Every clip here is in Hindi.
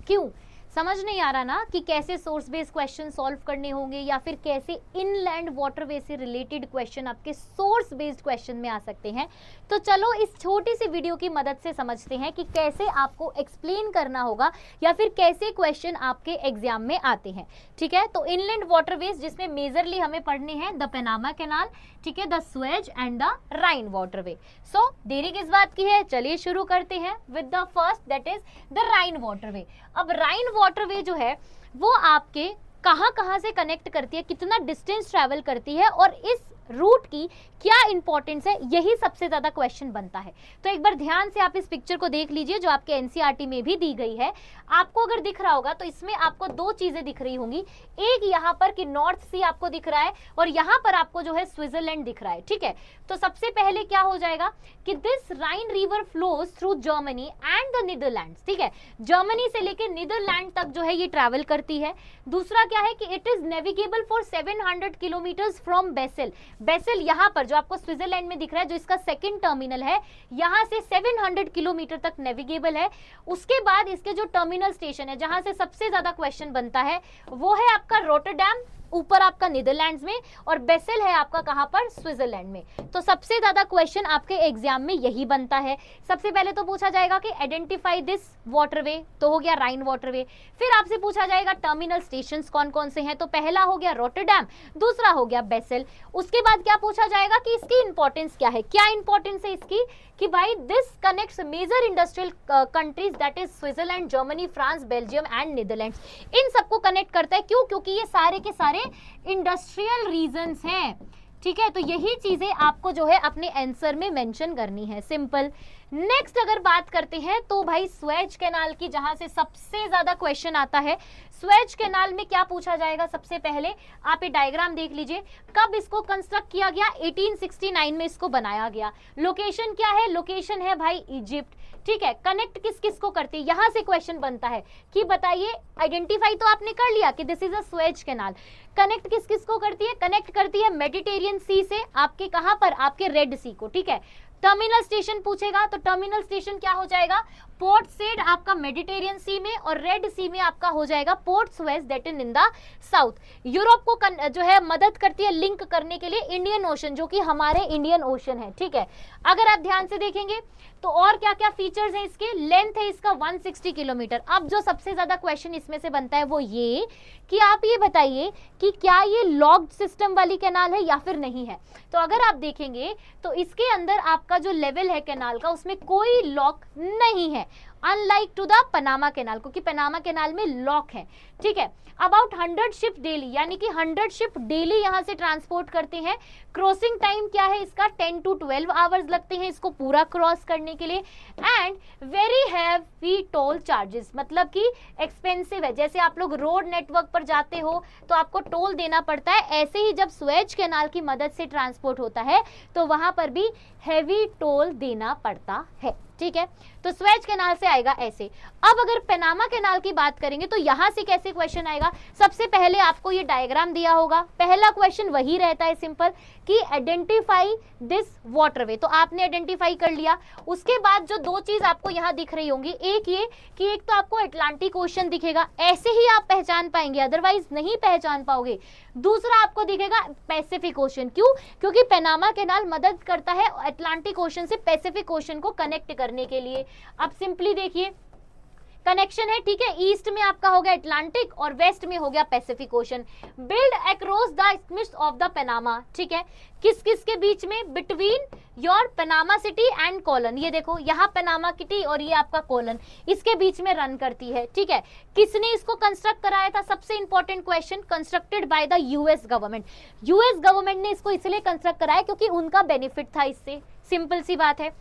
क्यों? समझ नहीं आ रहा ना कि कैसे सोर्स बेस्ड क्वेश्चन सॉल्व करने होंगे या फिर कैसे इनलैंड वाटरवे से रिलेटेड क्वेश्चन आपके सोर्स बेस्ड क्वेश्चन में आ सकते हैं। तो चलो इस छोटी सी वीडियो की मदद से समझते हैं कि कैसे आपको एक्सप्लेन करना होगा या फिर कैसे क्वेश्चन आपके एग्जाम में आते हैं। ठीक है, तो इनलैंड वाटरवेज जिसमें मेजरली हमें पढ़ने हैं द पनामा कैनाल, ठीक है, the Suez and the Rhine waterway. So देरी किस बात की है, चलिए शुरू करते हैं with the first, that is the Rhine waterway. अब राइन वाटरवे जो है वो आपके कहां से कनेक्ट करती है, कितना डिस्टेंस ट्रैवल करती है और इस रूट की क्या इंपॉर्टेंस है, यही सबसे ज्यादा क्वेश्चन बनता है। तो एक बार ध्यान से आप इस पिक्चर को देख लीजिए जो आपके एनसीईआरटी में भी दी गई है। आपको अगर दिख रहा होगा तो इसमें आपको दो चीजें दिख रही होंगी, एक यहाँ पर कि नॉर्थ सी आपको दिख रहा है और यहाँ पर आपको जो है स्विट्जरलैंड दिख रहा है। ठीक है, तो सबसे पहले क्या हो जाएगा कि this Ryan river flows through Germany and the Netherlands. ठीक है, जर्मनी से लेकर नीदरलैंड तक जो है ये ट्रैवल करती है। दूसरा क्या है कि it is navigable for 700 kilometres from Bessel. Bessel यहाँ पर जो आपको स्विट्जरलैंड में दिख रहा है, जो इसका सेकंड टर्मिनल है, यहाँ से 700 किलोमीटर तक नेविगेबल है। उसके बाद इसके जो टर्मिनल स्टेशन है जहां से सबसे ज्यादा क्वेश्चन बनता है वो है आपका रोटरडैम, ऊपर आपका नीदरलैंड्स में, और बेसेल है आपका कहां पर, स्विट्जरलैंड में। तो सबसे ज्यादा क्वेश्चन आपके एग्जाम में यही बनता है। सबसे पहले तो पूछा जाएगा कि आइडेंटिफाई दिस वाटरवे, तो हो गया राइन वाटरवे। फिर आपसे पूछा जाएगा टर्मिनल स्टेशंस कौन कौन से हैं, तो पहला हो गया रोटरडैम, दूसरा हो गया बेसेल। उसके बाद क्या पूछा जाएगा कि इसकी इंपॉर्टेंस क्या है, क्या इंपॉर्टेंस है इसकी, कि भाई this connects major industrial countries that is Switzerland, Germany, France, Belgium and Netherlands. इन सबको कनेक्ट करता है। क्यों? क्योंकि ये सारे के सारे इंडस्ट्रियल रीजन्स हैं। ठीक है, तो यही चीजें आपको जो है अपने आंसर में मेंशन करनी है, सिंपल। नेक्स्ट अगर बात करते हैं तो भाई स्वेज कैनाल की, जहां से सबसे ज्यादा क्वेश्चन आता है। स्वेज कैनाल में क्या पूछा जाएगा, सबसे पहले आप ये डायग्राम देख लीजिए, कब इसको कंस्ट्रक्ट किया गया, 1869 में इसको बनाया गया। लोकेशन क्या है, लोकेशन है भाई इजिप्ट। ठीक है, कनेक्ट किस किस को करती है, यहां से क्वेश्चन बनता है कि बताइए, आइडेंटिफाई तो आपने कर लिया कि this is a Suez canal, connect किस किस को करती है, कनेक्ट करती है मेडिटेरियन सी से आपके कहां पर, आपके रेड सी को। ठीक है, टर्मिनल स्टेशन पूछेगा तो टर्मिनल स्टेशन क्या हो जाएगा, पोर्ट सेड आपका मेडिटेरियन सी में और रेड सी में आपका हो जाएगा port Suez that in the south. Europe को जो है मदद करती है लिंक करने के लिए इंडियन ओशन, जो कि हमारे इंडियन ओशन है। ठीक है, अगर आप ध्यान से देखेंगे तो और क्या क्या फीचर्स हैं इसके, लेंथ है इसका 160 किलोमीटर। अब जो सबसे ज्यादा क्वेश्चन इसमें से बनता है वो ये कि आप ये बताइए कि क्या ये लॉक्ड सिस्टम वाली कैनाल है या फिर नहीं है। तो अगर आप देखेंगे तो इसके अंदर आपका जो लेवल है कैनाल का उसमें कोई लॉक नहीं है, unlike to the Panama canal, क्योंकि पनामा कैनाल में लॉक है। ठीक है, अबाउट 100 शिप डेली, यानी कि 100 शिप डेली यहां से ट्रांसपोर्ट करते हैं। क्रॉसिंग टाइम क्या है इसका, 10 to 12 आवर्स लगते हैं इसको पूरा क्रॉस करने के लिए। And very heavy toll charges, मतलब कि एक्सपेंसिव है। जैसे आप लोग रोड नेटवर्क पर जाते हो तो आपको टोल देना पड़ता है, ऐसे ही जब स्वेज कैनाल की मदद से ट्रांसपोर्ट होता है तो वहां पर भी हैवी टोल देना पड़ता है। ठीक है, तो स्वेज कैनाल से आएगा ऐसे। अब अगर पनामा कैनाल की बात करेंगे तो यहां से कैसे क्वेश्चन आएगा, सबसे पहले आपको ये डायग्राम दिया होगा, पहला क्वेश्चन वही रहता है सिंपल कि आइडेंटिफाई दिस वाटरवे, तो आपने आइडेंटिफाई कर लिया। उसके बाद जो दो चीज आपको यहाँ दिख रही होंगी, एक ये कि एक तो आपको अटलांटिक ओशन दिखेगा, ऐसे ही आप पहचान पाएंगे, अदरवाइज नहीं पहचान पाओगे। दूसरा आपको दिखेगा पैसिफिक ओशन, क्यों, क्योंकि पनामा कैनाल मदद करता है अटलांटिक ओशन से पैसिफिक ओशन को कनेक्ट करने के लिए। अब सिंपली देखिए कनेक्शन है। ठीक है, ईस्ट में आपका हो गया अटलांटिक और वेस्ट में हो गया Pacific Ocean. Build across the straits of the Panama. ठीक है, किस किस के बीच में, between your Panama City and Colon. ये देखो यहाँ पनामा सिटी और ये आपका कोलन, इसके बीच में रन करती है। ठीक है, किसने इसको कंस्ट्रक्ट कराया था, सबसे important question, constructed by the US government. US government ने इसको इसलिए कंस्ट्रक्ट कराया क्योंकि उनका बेनिफिट था इससे, सिंपल सी बात है।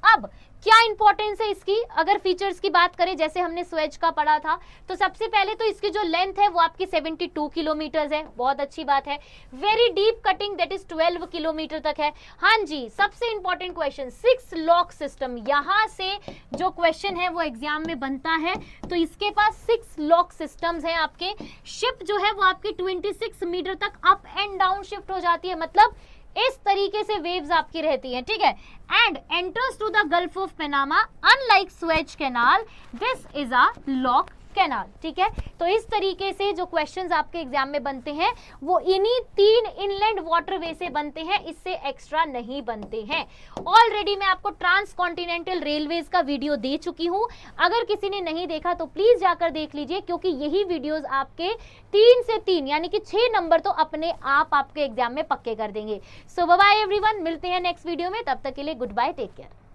अब क्या इंपॉर्टेंस है इसकी, अगर फीचर्स की बात करें जैसे हमने स्वेज का पढ़ा था, तो सबसे पहले तो इसकी जो लेंथ है वो आपकी 72 किलोमीटर है, बहुत अच्छी बात है। Very deep cutting that is 12 kilometre तक है। हाँ जी, सबसे इंपॉर्टेंट क्वेश्चन 6 लॉक सिस्टम, यहां से जो क्वेश्चन है वो एग्जाम में बनता है, तो इसके पास 6 लॉक सिस्टम्स हैं। आपके शिप जो है वो आपकी 26 मीटर तक अप एंड डाउन शिफ्ट हो जाती है, मतलब इस तरीके से वेव्स आपकी रहती हैं। ठीक है, and enters to the Gulf of Panama unlike Suez canal, this is a lock canal, ठीक है। तो इस तरीके से जो क्वेश्चंस आपके एग्जाम में बनते हैं वो इन्हीं 3 इनलैंड वाटरवे से बनते हैं, इससे एक्स्ट्रा नहीं बनते हैं। ऑलरेडी मैं आपको ट्रांस कॉन्टिनेंटल रेलवेज का वीडियो दे चुकी हूं, अगर किसी ने नहीं देखा तो प्लीज जाकर देख लीजिए, क्योंकि यही वीडियोस आपके 3 से 3 यानी कि 6 नंबर तो अपने आप आपके एग्जाम में पक्के कर देंगे। सो बाय बाय एवरीवन, मिलते हैं नेक्स्ट वीडियो में, तब तक के लिए गुड बाय, टेक केयर।